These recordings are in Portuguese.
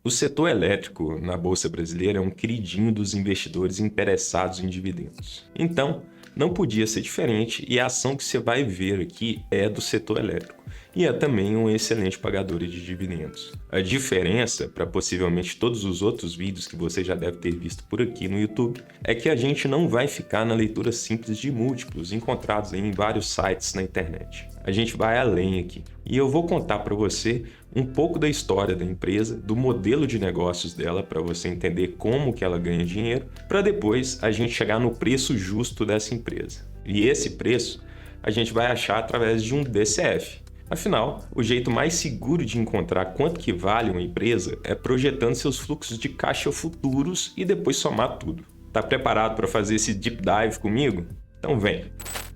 O setor elétrico na Bolsa Brasileira é um queridinho dos investidores interessados em dividendos. Então, não podia ser diferente e a ação que você vai ver aqui é do setor elétrico e é também um excelente pagador de dividendos. A diferença para possivelmente todos os outros vídeos que você já deve ter visto por aqui no YouTube é que a gente não vai ficar na leitura simples de múltiplos encontrados em vários sites na internet. A gente vai além aqui e eu vou contar para você um pouco da história da empresa, do modelo de negócios dela para você entender como que ela ganha dinheiro, para depois a gente chegar no preço justo dessa empresa. E esse preço a gente vai achar através de um DCF. Afinal, o jeito mais seguro de encontrar quanto que vale uma empresa é projetando seus fluxos de caixa futuros e depois somar tudo. Tá preparado para fazer esse deep dive comigo? Então vem!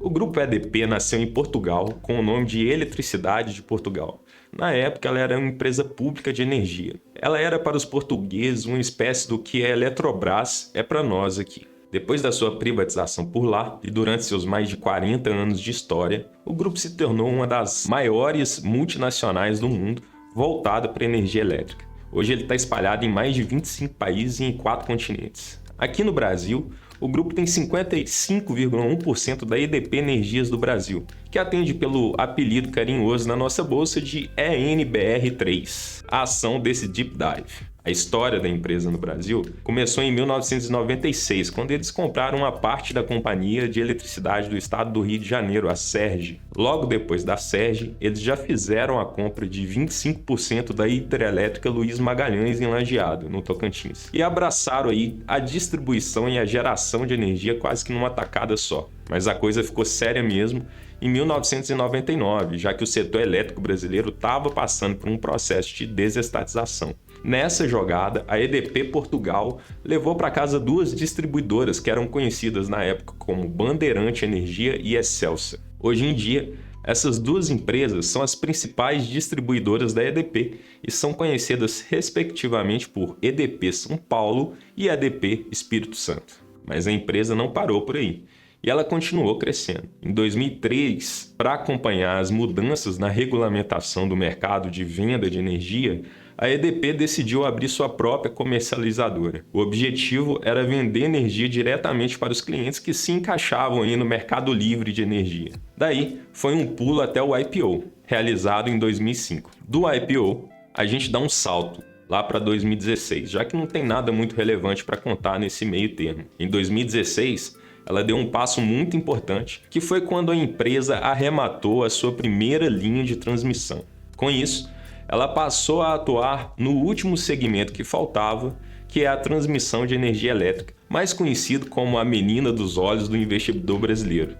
O grupo EDP nasceu em Portugal com o nome de Eletricidade de Portugal. Na época, ela era uma empresa pública de energia. Ela era para os portugueses uma espécie do que a Eletrobras é para nós aqui. Depois da sua privatização por lá e durante seus mais de 40 anos de história, o grupo se tornou uma das maiores multinacionais do mundo voltada para a energia elétrica. Hoje ele está espalhado em mais de 25 países e em 4 continentes. Aqui no Brasil, o grupo tem 55,1% da EDP Energias do Brasil, que atende pelo apelido carinhoso na nossa bolsa de ENBR3, a ação desse Deep Dive. A história da empresa no Brasil começou em 1996, quando eles compraram uma parte da Companhia de Eletricidade do Estado do Rio de Janeiro, a CERG. Logo depois da CERG, eles já fizeram a compra de 25% da hidrelétrica Luiz Magalhães em Lajeado, no Tocantins, e abraçaram aí a distribuição e a geração de energia quase que numa tacada só. Mas a coisa ficou séria mesmo em 1999, já que o setor elétrico brasileiro estava passando por um processo de desestatização. Nessa jogada, a EDP Portugal levou para casa 2 distribuidoras que eram conhecidas na época como Bandeirante Energia e Excelsa. Hoje em dia, essas 2 empresas são as principais distribuidoras da EDP e são conhecidas respectivamente por EDP São Paulo e EDP Espírito Santo. Mas a empresa não parou por aí. E ela continuou crescendo. Em 2003, para acompanhar as mudanças na regulamentação do mercado de venda de energia, a EDP decidiu abrir sua própria comercializadora. O objetivo era vender energia diretamente para os clientes que se encaixavam aí no mercado livre de energia. Daí, foi um pulo até o IPO, realizado em 2005. Do IPO, a gente dá um salto lá para 2016, já que não tem nada muito relevante para contar nesse meio termo. Em 2016, ela deu um passo muito importante, que foi quando a empresa arrematou a sua primeira linha de transmissão. Com isso, ela passou a atuar no último segmento que faltava, que é a transmissão de energia elétrica, mais conhecido como a menina dos olhos do investidor brasileiro.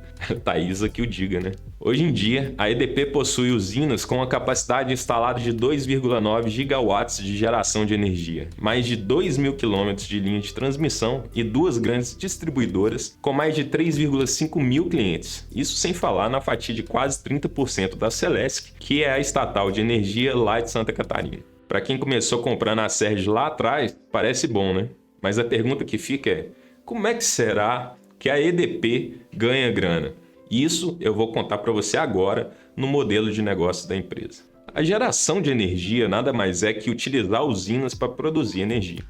Thaisa que o diga, né? Hoje em dia, a EDP possui usinas com a capacidade instalada de 2,9 gigawatts de geração de energia, mais de 2.000 quilômetros de linha de transmissão e 2 grandes distribuidoras com mais de 3,5 mil clientes. Isso sem falar na fatia de quase 30% da Celesc, que é a estatal de energia lá de Santa Catarina. Para quem começou comprando a Serg lá atrás, parece bom, né? Mas a pergunta que fica é, como é que será que a EDP ganha grana? Isso eu vou contar para você agora no modelo de negócio da empresa. A geração de energia nada mais é que utilizar usinas para produzir energia.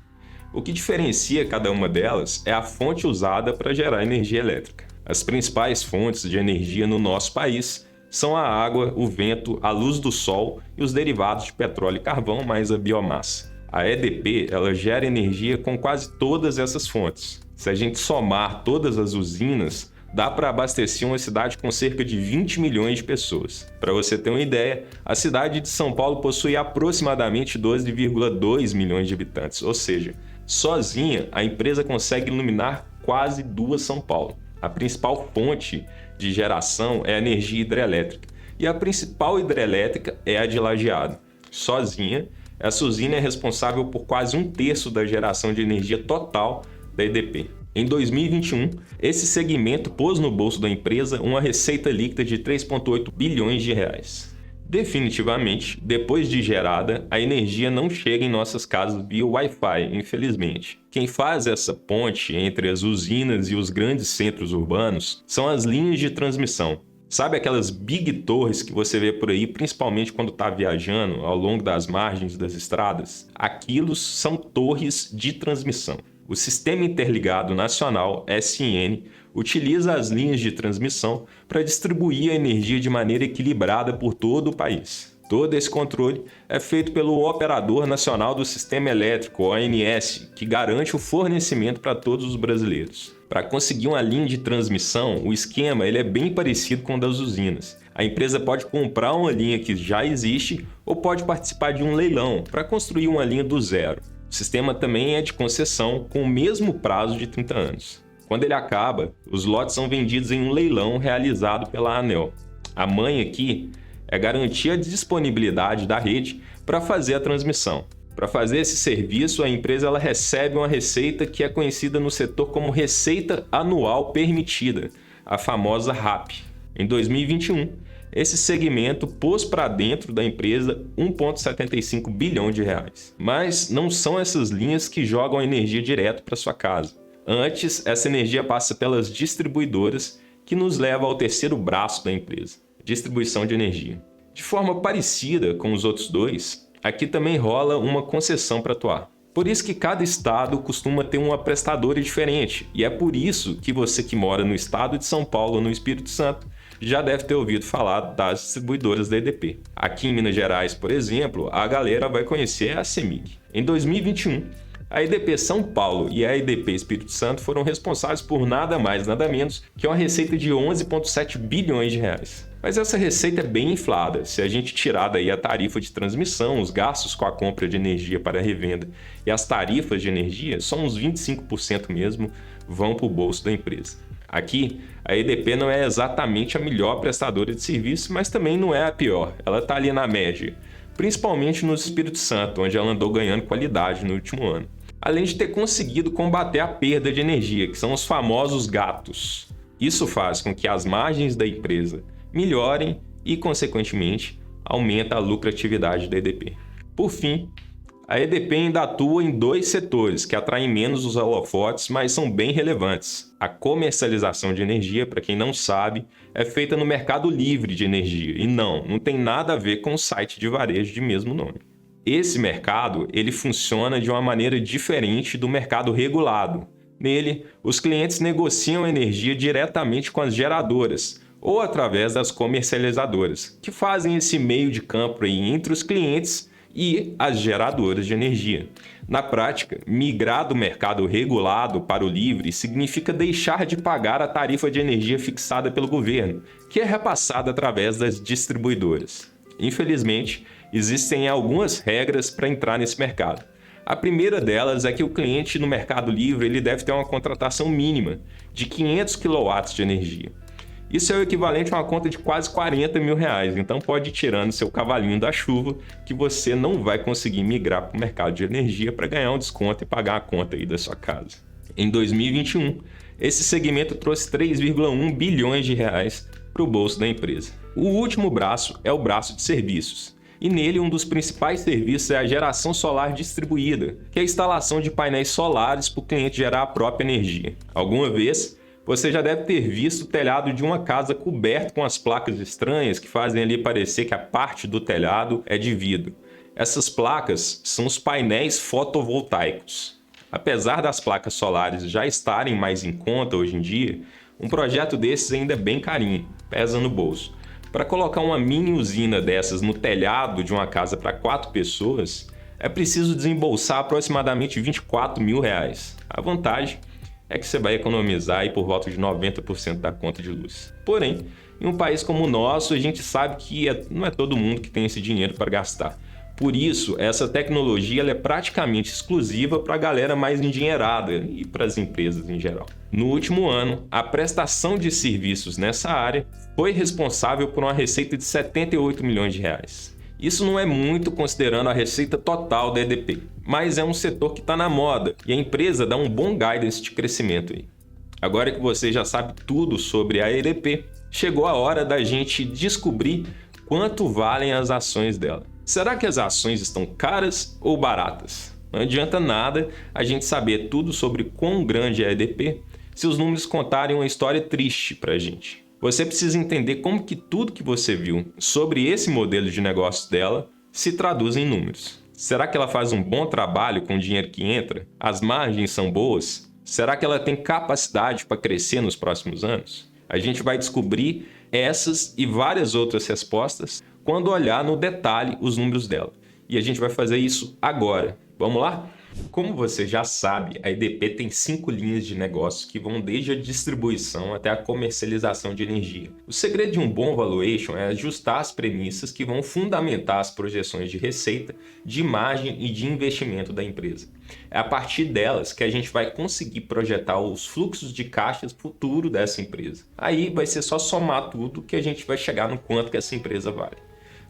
O que diferencia cada uma delas é a fonte usada para gerar energia elétrica. As principais fontes de energia no nosso país são a água, o vento, a luz do sol e os derivados de petróleo e carvão, mais a biomassa. A EDP ela gera energia com quase todas essas fontes. Se a gente somar todas as usinas, dá para abastecer uma cidade com cerca de 20 milhões de pessoas. Para você ter uma ideia, a cidade de São Paulo possui aproximadamente 12,2 milhões de habitantes, ou seja, sozinha a empresa consegue iluminar quase 2 São Paulo. A principal fonte de geração é a energia hidrelétrica e a principal hidrelétrica é a de Lajeado. Sozinha, essa usina é responsável por quase 1/3 da geração de energia total da EDP. Em 2021, esse segmento pôs no bolso da empresa uma receita líquida de 3,8 bilhões de reais. Definitivamente, depois de gerada, a energia não chega em nossas casas via Wi-Fi, infelizmente. Quem faz essa ponte entre as usinas e os grandes centros urbanos são as linhas de transmissão. Sabe aquelas big torres que você vê por aí, principalmente quando está viajando ao longo das margens das estradas? Aquilo são torres de transmissão. O Sistema Interligado Nacional, SIN, utiliza as linhas de transmissão para distribuir a energia de maneira equilibrada por todo o país. Todo esse controle é feito pelo Operador Nacional do Sistema Elétrico, ONS, que garante o fornecimento para todos os brasileiros. Para conseguir uma linha de transmissão, o esquema é bem parecido com o das usinas. A empresa pode comprar uma linha que já existe ou pode participar de um leilão para construir uma linha do zero. O sistema também é de concessão com o mesmo prazo de 30 anos. Quando ele acaba, os lotes são vendidos em um leilão realizado pela ANEEL. A mãe aqui é garantir a disponibilidade da rede para fazer a transmissão. Para fazer esse serviço, a empresa recebe uma receita que é conhecida no setor como Receita Anual Permitida, a famosa RAP. Em 2021, esse segmento pôs para dentro da empresa 1,75 bilhão de reais. Mas não são essas linhas que jogam a energia direto para sua casa. Antes, essa energia passa pelas distribuidoras, que nos leva ao terceiro braço da empresa, distribuição de energia. De forma parecida com os outros dois, aqui também rola uma concessão para atuar. Por isso que cada estado costuma ter uma prestadora diferente, e é por isso que você que mora no estado de São Paulo ou no Espírito Santo já deve ter ouvido falar das distribuidoras da EDP. Aqui em Minas Gerais, por exemplo, a galera vai conhecer a CEMIG. Em 2021, a EDP São Paulo e a EDP Espírito Santo foram responsáveis por nada mais, nada menos que uma receita de 11,7 bilhões de reais. Mas essa receita é bem inflada. Se a gente tirar daí a tarifa de transmissão, os gastos com a compra de energia para revenda e as tarifas de energia, só uns 25% mesmo vão para o bolso da empresa. Aqui, a EDP não é exatamente a melhor prestadora de serviço, mas também não é a pior. Ela está ali na média, principalmente no Espírito Santo, onde ela andou ganhando qualidade no último ano. Além de ter conseguido combater a perda de energia, que são os famosos gatos. Isso faz com que as margens da empresa melhorem e, consequentemente, aumenta a lucratividade da EDP. Por fim, a EDP ainda atua em dois setores que atraem menos os holofotes, mas são bem relevantes. A comercialização de energia, para quem não sabe, é feita no mercado livre de energia e não tem nada a ver com o site de varejo de mesmo nome. Esse mercado ele funciona de uma maneira diferente do mercado regulado. Nele, os clientes negociam energia diretamente com as geradoras ou através das comercializadoras, que fazem esse meio de campo aí entre os clientes e as geradoras de energia. Na prática, migrar do mercado regulado para o livre significa deixar de pagar a tarifa de energia fixada pelo governo, que é repassada através das distribuidoras. Infelizmente, existem algumas regras para entrar nesse mercado. A primeira delas é que o cliente no mercado livre ele deve ter uma contratação mínima de 500 kW de energia. Isso é o equivalente a uma conta de quase 40 mil reais, então pode ir tirando seu cavalinho da chuva que você não vai conseguir migrar para o mercado de energia para ganhar um desconto e pagar a conta aí da sua casa. Em 2021, esse segmento trouxe 3,1 bilhões de reais para o bolso da empresa. O último braço é o braço de serviços, e nele um dos principais serviços é a geração solar distribuída, que é a instalação de painéis solares para o cliente gerar a própria energia. Alguma vez, você já deve ter visto o telhado de uma casa coberto com as placas estranhas que fazem ali parecer que a parte do telhado é de vidro. Essas placas são os painéis fotovoltaicos. Apesar das placas solares já estarem mais em conta hoje em dia, um projeto desses ainda é bem carinho, pesa no bolso. Para colocar uma mini usina dessas no telhado de uma casa para 4 pessoas, é preciso desembolsar aproximadamente 24 mil reais. A vantagem é que você vai economizar aí por volta de 90% da conta de luz. Porém, em um país como o nosso, a gente sabe que não é todo mundo que tem esse dinheiro para gastar. Por isso, essa tecnologia ela é praticamente exclusiva para a galera mais endinheirada e para as empresas em geral. No último ano, a prestação de serviços nessa área foi responsável por uma receita de 78 milhões de reais. Isso não é muito considerando a receita total da EDP, mas é um setor que está na moda e a empresa dá um bom guidance de crescimento aí. Agora que você já sabe tudo sobre a EDP, chegou a hora da gente descobrir quanto valem as ações dela. Será que as ações estão caras ou baratas? Não adianta nada a gente saber tudo sobre quão grande é a EDP se os números contarem uma história triste para a gente. Você precisa entender como que tudo que você viu sobre esse modelo de negócio dela se traduz em números. Será que ela faz um bom trabalho com o dinheiro que entra? As margens são boas? Será que ela tem capacidade para crescer nos próximos anos? A gente vai descobrir essas e várias outras respostas quando olhar no detalhe os números dela. E a gente vai fazer isso agora. Vamos lá? Como você já sabe, a EDP tem 5 linhas de negócio que vão desde a distribuição até a comercialização de energia. O segredo de um bom valuation é ajustar as premissas que vão fundamentar as projeções de receita, de margem e de investimento da empresa. É a partir delas que a gente vai conseguir projetar os fluxos de caixas futuro dessa empresa. Aí vai ser só somar tudo que a gente vai chegar no quanto que essa empresa vale.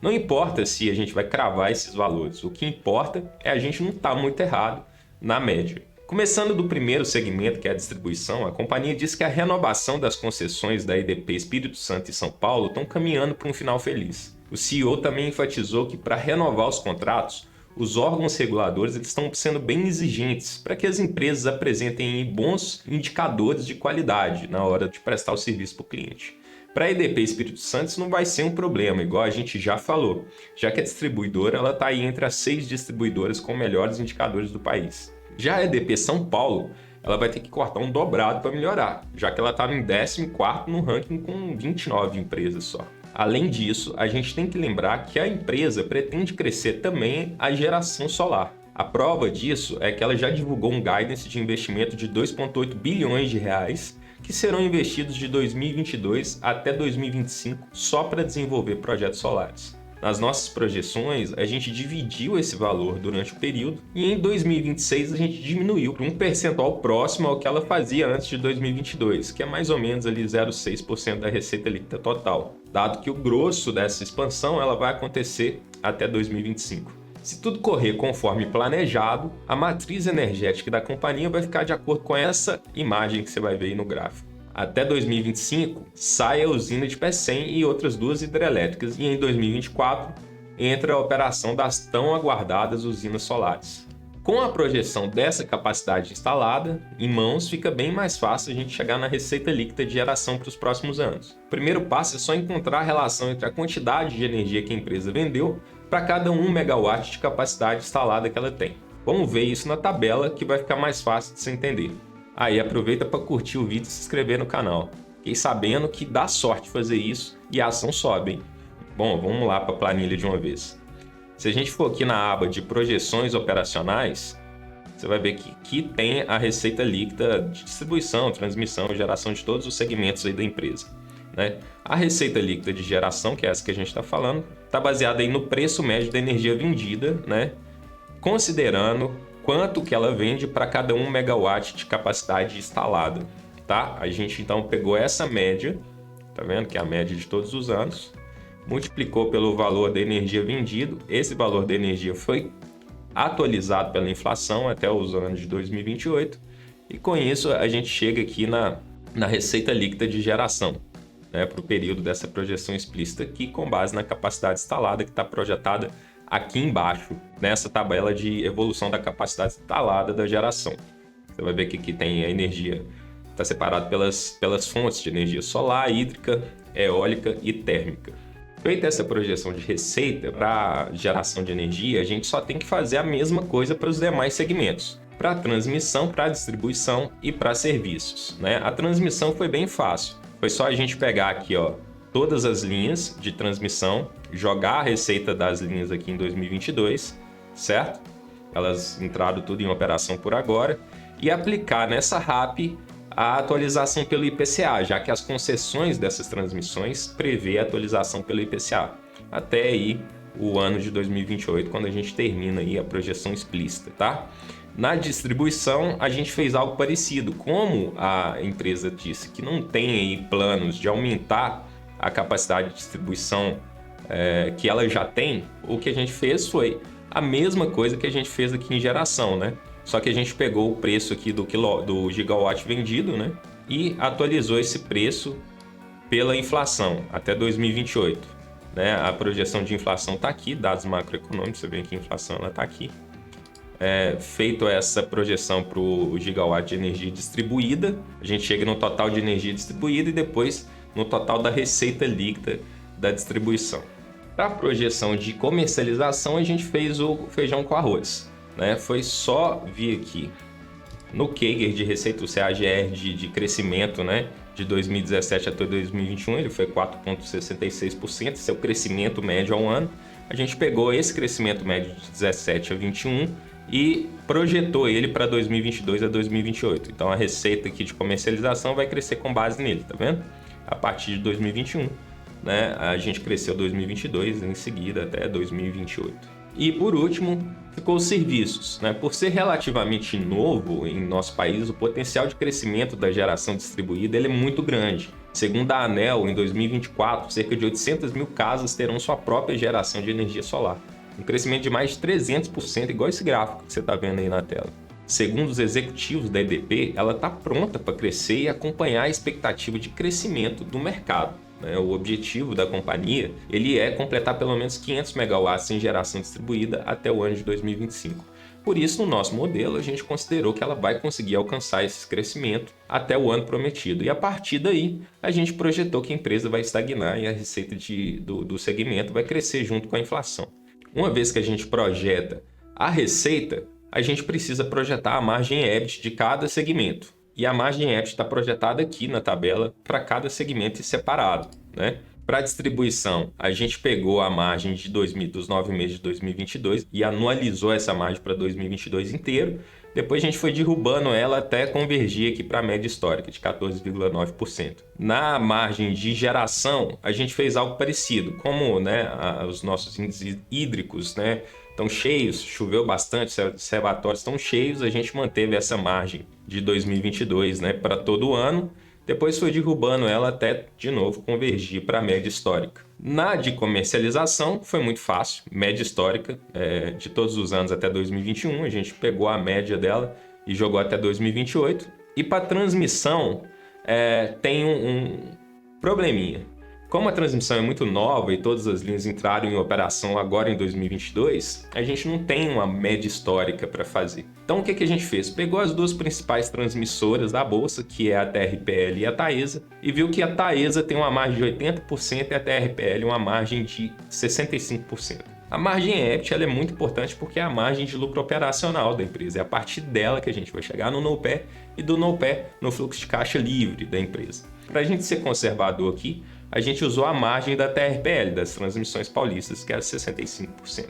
Não importa se a gente vai cravar esses valores, o que importa é a gente não estar muito errado na média. Começando do primeiro segmento, que é a distribuição, a companhia diz que a renovação das concessões da EDP Espírito Santo e São Paulo estão caminhando para um final feliz. O CEO também enfatizou que para renovar os contratos, os órgãos reguladores eles estão sendo bem exigentes para que as empresas apresentem bons indicadores de qualidade na hora de prestar o serviço para o cliente. Para a EDP Espírito Santo isso não vai ser um problema, igual a gente já falou, já que a distribuidora está aí entre as 6 distribuidoras com melhores indicadores do país. Já a EDP São Paulo, ela vai ter que cortar um dobrado para melhorar, já que ela está em 14º no ranking com 29 empresas só. Além disso, a gente tem que lembrar que a empresa pretende crescer também a geração solar. A prova disso é que ela já divulgou um guidance de investimento de 2,8 bilhões de reais que serão investidos de 2022 até 2025 só para desenvolver projetos solares. Nas nossas projeções, a gente dividiu esse valor durante o período e em 2026 a gente diminuiu para um percentual próximo ao que ela fazia antes de 2022, que é mais ou menos ali 0,6% da receita líquida total, dado que o grosso dessa expansão ela vai acontecer até 2025. Se tudo correr conforme planejado, a matriz energética da companhia vai ficar de acordo com essa imagem que você vai ver aí no gráfico. Até 2025, sai a usina de Pecém e outras 2 hidrelétricas, e em 2024 entra a operação das tão aguardadas usinas solares. Com a projeção dessa capacidade instalada em mãos, fica bem mais fácil a gente chegar na receita líquida de geração para os próximos anos. O primeiro passo é só encontrar a relação entre a quantidade de energia que a empresa vendeu para cada 1 megawatt de capacidade instalada que ela tem. Vamos ver isso na tabela que vai ficar mais fácil de se entender. Aí aproveita para curtir o vídeo e se inscrever no canal. Fiquei sabendo que dá sorte fazer isso e a ação sobe, hein? Bom, vamos lá para a planilha de uma vez. Se a gente for aqui na aba de projeções operacionais, você vai ver que aqui tem a receita líquida de distribuição, transmissão e geração de todos os segmentos aí da empresa, né? A receita líquida de geração, que é essa que a gente está falando, está baseada aí no preço médio da energia vendida, né? Considerando quanto que ela vende para cada 1 megawatt de capacidade instalada, tá? A gente então pegou essa média, tá vendo que é a média de todos os anos, multiplicou pelo valor da energia vendido. Esse valor da energia foi atualizado pela inflação até os anos de 2028 e com isso a gente chega aqui na receita líquida de geração, né, para o período dessa projeção explícita aqui com base na capacidade instalada que está projetada aqui embaixo, nessa tabela de evolução da capacidade instalada da geração. Você vai ver que aqui tem a energia, está separado pelas fontes de energia solar, hídrica, eólica e térmica. Feita essa projeção de receita para geração de energia, a gente só tem que fazer a mesma coisa para os demais segmentos. Para transmissão, para distribuição e para serviços, né? A transmissão foi bem fácil. Foi só a gente pegar aqui, ó, todas as linhas de transmissão, jogar a receita das linhas aqui em 2022, certo? Elas entraram tudo em operação por agora e aplicar nessa RAP a atualização pelo IPCA, já que as concessões dessas transmissões prevê a atualização pelo IPCA até aí o ano de 2028, quando a gente termina aí a projeção explícita, tá? Na distribuição, a gente fez algo parecido. Como a empresa disse que não tem aí planos de aumentar a capacidade de distribuição que ela já tem, o que a gente fez foi a mesma coisa que a gente fez aqui em geração, né? Só que a gente pegou o preço aqui do gigawatt vendido, né? E atualizou esse preço pela inflação até 2028, né? A projeção de inflação está aqui, dados macroeconômicos, você vê que a inflação está aqui. Feito essa projeção para o gigawatt de energia distribuída, a gente chega no total de energia distribuída e depois no total da receita líquida da distribuição. Para a projeção de comercialização, a gente fez o feijão com arroz, né? Foi só vir aqui no CAGR de receita, o CAGR de crescimento, né? De 2017 até 2021, ele foi 4,66%, esse é o crescimento médio ao ano. A gente pegou esse crescimento médio de 17 a 21 e projetou ele para 2022 a 2028. Então a receita aqui de comercialização vai crescer com base nele, tá vendo? A partir de 2021, né? A gente cresceu 2022, em seguida até 2028. E por último, ficou os serviços, né? Por ser relativamente novo em nosso país, o potencial de crescimento da geração distribuída ele é muito grande. Segundo a ANEEL, em 2024, cerca de 800 mil casas terão sua própria geração de energia solar. Um crescimento de mais de 300%, igual esse gráfico que você está vendo aí na tela. Segundo os executivos da EDP, ela está pronta para crescer e acompanhar a expectativa de crescimento do mercado. O objetivo da companhia ele é completar pelo menos 500 megawatts em geração distribuída até o ano de 2025. Por isso, no nosso modelo, a gente considerou que ela vai conseguir alcançar esse crescimento até o ano prometido. E a partir daí, a gente projetou que a empresa vai estagnar e a receita do segmento vai crescer junto com a inflação. Uma vez que a gente projeta a receita, a gente precisa projetar a margem EBIT de cada segmento. E a margem EBIT está projetada aqui na tabela para cada segmento separado, né? Para a distribuição, a gente pegou a margem dos 9 meses de 2022 e anualizou essa margem para 2022 inteiro. Depois a gente foi derrubando ela até convergir aqui para a média histórica de 14,9%. Na margem de geração, a gente fez algo parecido, como, né, os nossos índices hídricos, né, estão cheios, choveu bastante, os reservatórios estão cheios, a gente manteve essa margem de 2022, né, para todo o ano. Depois foi derrubando ela até, de novo, convergir para a média histórica. Na de comercialização foi muito fácil, média histórica de todos os anos até 2021, a gente pegou a média dela e jogou até 2028. E para transmissão tem um probleminha. Como a transmissão é muito nova e todas as linhas entraram em operação agora em 2022, a gente não tem uma média histórica para fazer. Então o que a gente fez? Pegou as duas principais transmissoras da bolsa, que é a TRPL e a Taesa, e viu que a Taesa tem uma margem de 80% e a TRPL uma margem de 65%. A margem EBIT ela é muito importante porque é a margem de lucro operacional da empresa. É a partir dela que a gente vai chegar no NOPE e do NOPE no fluxo de caixa livre da empresa. Para a gente ser conservador aqui, a gente usou a margem da TRPL, das transmissões paulistas, que era 65%.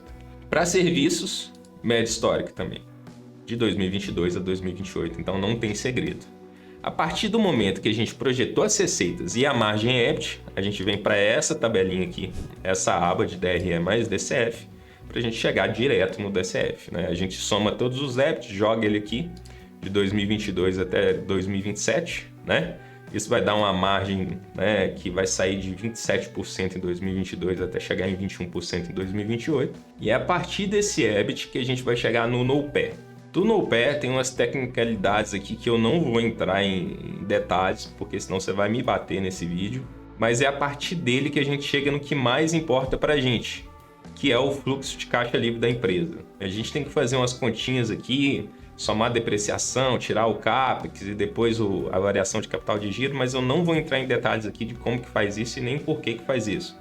Para serviços, média histórica também, de 2022 a 2028, então não tem segredo. A partir do momento que a gente projetou as receitas e a margem EBIT, a gente vem para essa tabelinha aqui, essa aba de DRE mais DCF, para a gente chegar direto no DCF, né? A gente soma todos os EBIT, joga ele aqui, de 2022 até 2027, né? Isso vai dar uma margem, né, que vai sair de 27% em 2022 até chegar em 21% em 2028. E é a partir desse EBIT que a gente vai chegar no NOPE. Do NOPE tem umas tecnicalidades aqui que eu não vou entrar em detalhes, porque senão você vai me bater nesse vídeo. Mas é a partir dele que a gente chega no que mais importa para a gente, que é o fluxo de caixa livre da empresa. A gente tem que fazer umas continhas aqui, somar a depreciação, tirar o CAPEX e depois a variação de capital de giro, mas eu não vou entrar em detalhes aqui de como que faz isso e nem por que faz isso.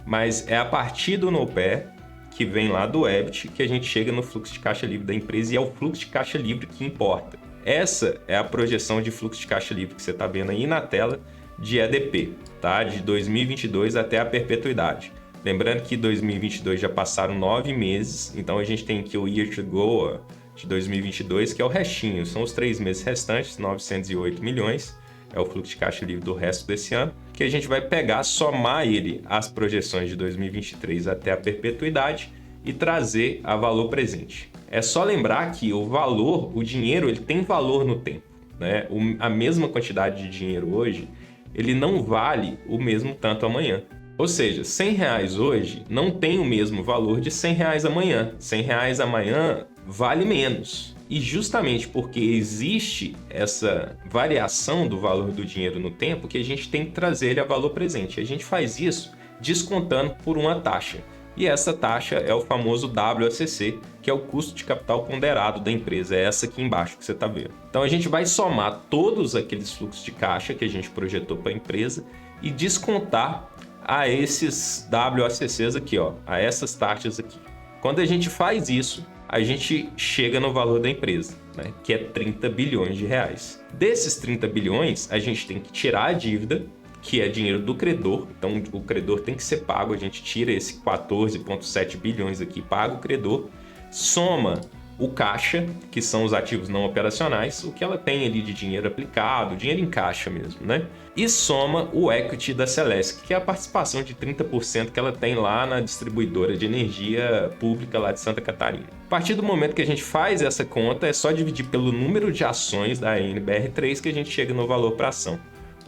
Mas é a partir do NOPE, que vem lá do EBIT, que a gente chega no fluxo de caixa livre da empresa e é o fluxo de caixa livre que importa. Essa é a projeção de fluxo de caixa livre que você está vendo aí na tela de EDP, tá? De 2022 até a perpetuidade. Lembrando que 2022 já passaram 9 meses, então a gente tem aqui o year to go de 2022, que é o restinho, são os 3 meses restantes, 908 milhões, é o fluxo de caixa livre do resto desse ano, que a gente vai pegar, somar ele às projeções de 2023 até a perpetuidade e trazer a valor presente. É só lembrar que o valor, o dinheiro, ele tem valor no tempo, né? A mesma quantidade de dinheiro hoje, ele não vale o mesmo tanto amanhã. Ou seja, R$100 hoje não tem o mesmo valor de R$100 amanhã. R$100 amanhã vale menos. E justamente porque existe essa variação do valor do dinheiro no tempo que a gente tem que trazer ele a valor presente. A gente faz isso descontando por uma taxa. E essa taxa é o famoso WACC, que é o custo de capital ponderado da empresa, é essa aqui embaixo que você está vendo. Então a gente vai somar todos aqueles fluxos de caixa que a gente projetou para a empresa e descontar a esses WACCs aqui, ó, a essas taxas aqui. Quando a gente faz isso, a gente chega no valor da empresa, né, que é 30 bilhões de reais. Desses 30 bilhões, a gente tem que tirar a dívida, que é dinheiro do credor, então o credor tem que ser pago, a gente tira esse 14,7 bilhões aqui, paga o credor, soma o caixa, que são os ativos não operacionais, o que ela tem ali de dinheiro aplicado, dinheiro em caixa mesmo, né? E soma o equity da Celesc, que é a participação de 30% que ela tem lá na distribuidora de energia pública lá de Santa Catarina. A partir do momento que a gente faz essa conta, é só dividir pelo número de ações da NBR3 que a gente chega no valor para ação.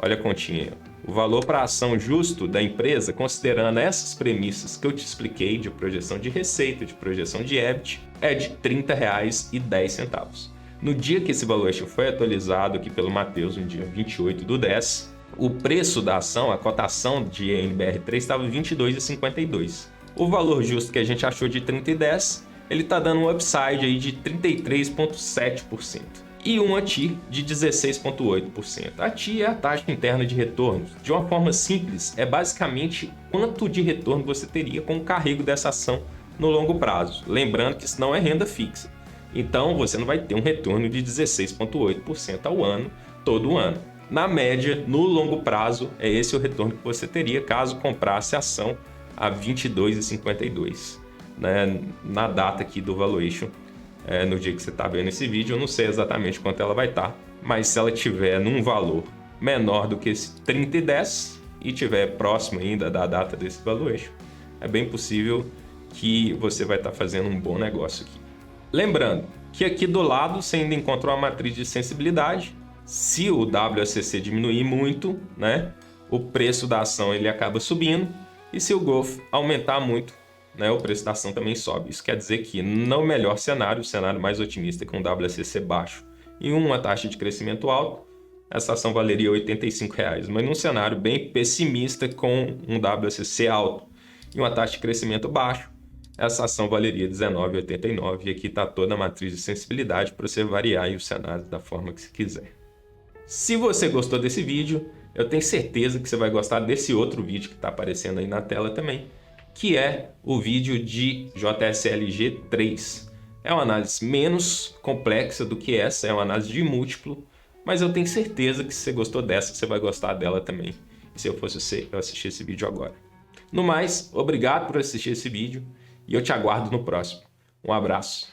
Olha a continha. O valor para ação justo da empresa, considerando essas premissas que eu te expliquei de projeção de receita, de projeção de EBIT, é de R$ 30,10. No dia que esse valuation foi atualizado aqui pelo Matheus, no dia 28/10, o preço da ação, a cotação de NBR3 estava R$ 22,52. O valor justo que a gente achou de R$ 30,10, ele está dando um upside aí de 33,7%. E uma TI de 16,8%. A TI é a taxa interna de retorno. De uma forma simples, é basicamente quanto de retorno você teria com o carrego dessa ação no longo prazo. Lembrando que isso não é renda fixa. Então, você não vai ter um retorno de 16,8% ao ano, todo ano. Na média, no longo prazo, é esse o retorno que você teria caso comprasse a ação a R$ 22,52, né, na data aqui do valuation. No dia que você está vendo esse vídeo, eu não sei exatamente quanto ela vai estar, mas se ela tiver num valor menor do que esse 30,10 e tiver próximo ainda da data desse valuation, é bem possível que você vai estar fazendo um bom negócio aqui. Lembrando que aqui do lado você ainda encontra uma matriz de sensibilidade. Se o WACC diminuir muito, né, o preço da ação ele acaba subindo, e se o growth aumentar muito, né, o preço da ação também sobe. Isso quer dizer que no melhor cenário, o cenário mais otimista com WACC baixo e uma taxa de crescimento alto, essa ação valeria R$ 85, mas num cenário bem pessimista com um WACC alto e uma taxa de crescimento baixo, essa ação valeria R$ 19,89, e aqui está toda a matriz de sensibilidade para você variar aí o cenário da forma que você quiser. Se você gostou desse vídeo, eu tenho certeza que você vai gostar desse outro vídeo que está aparecendo aí na tela também, que é o vídeo de JSLG 3. É uma análise menos complexa do que essa, é uma análise de múltiplo, mas eu tenho certeza que se você gostou dessa, você vai gostar dela também. E se eu fosse você, eu assisti esse vídeo agora. No mais, obrigado por assistir esse vídeo e eu te aguardo no próximo. Um abraço.